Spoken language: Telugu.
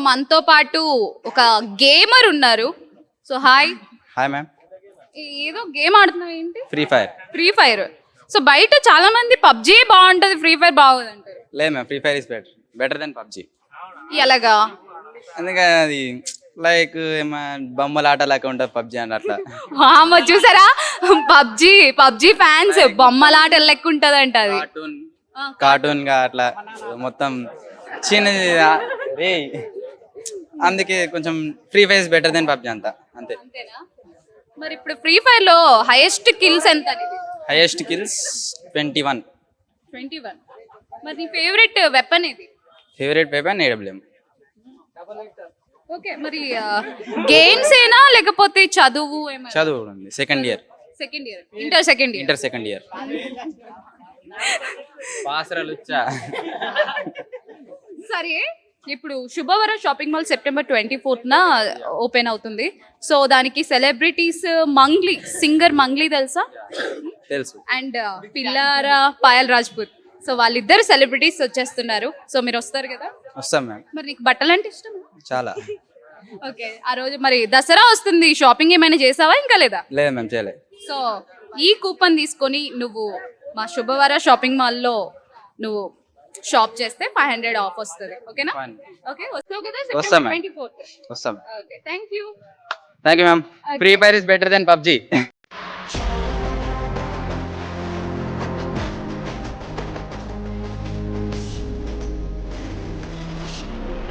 మనతో పాటు ఒక గేమర్ ఉన్నారు. So hi. Hi ma'am. ఏదో గేమ్ ఆడుతున్నావు ఏంటి? Free fire. సో బయట చాలా మంది పబ్జీ బాగుంటది, ఫ్రీ ఫైర్ బాగోదు అంటారు. లేదు ma'am, free fire is better than PUBG. ఎలాగా? ఎందుకంటే అది లైక్ బొమ్మల ఆట లాగా ఉంటుంది పబ్జీ అని అట్లా. అమ్మ చూసారా, పబ్జీ ఫ్యాన్స్ బొమ్మలాట లెక్క ఉంటది అంట అది. కార్టూన్ గా అట్లా మొత్తం చిన్నది రే, అందుకే కొంచెం free fire is better than PUBG అంతా అంతే. అంతేనా? మరి ఇప్పుడు ఫ్రీ ఫైర్ లో హైయెస్ట్ కిల్స్ ఎంత? Highest kills 21. 21. మరి నీ ఫేవరెట్ వెపన్ ఏది? Favourite weapon AWM. ఓకే, మరి గేమ్స్ ఏనా లేకపోతే చదువు ఏమైనా? చదువు ఉంది, second year. Inter second year. పాసరాలు సరే, ఇప్పుడు శుభవరం షాపింగ్ మాల్ సెప్టెంబర్ 24న ఓపెన్ అవుతుంది. సో దానికి సెలబ్రిటీస్ సింగర్ మంగ్లీ తెలుసా? తెలుసు. అండ్ పిల్లారా పాయల్ రాజ్పూత్. సో వాళ్ళిద్దరు సెలబ్రిటీస్ వచ్చేస్తున్నారు. సో మీరు వస్తారు కదా? వస్తాం మ్యామ్. మరి నీకు బట్టలు అంటే ఇష్టం? చాలా. ఓకే, ఆ రోజు మరి దసరా వస్తుంది, షాపింగ్ ఏమైనా చేసావా ఇంకా లేదా? లేదు మ్యామ్, చేయలేదు. సో ఈ కూపన్ తీసుకొని నువ్వు మా శుభవర షాపింగ్ మాల్లో నువ్వు షాప్ చేస్తే 500 ఆఫ్ వస్తుంది. ఓకేనా? ఓకే, వస్తావు కదా? వస్తాం. September 24th. వస్తాం. Okay, thank you ma'am. Free fire is better than PUBG.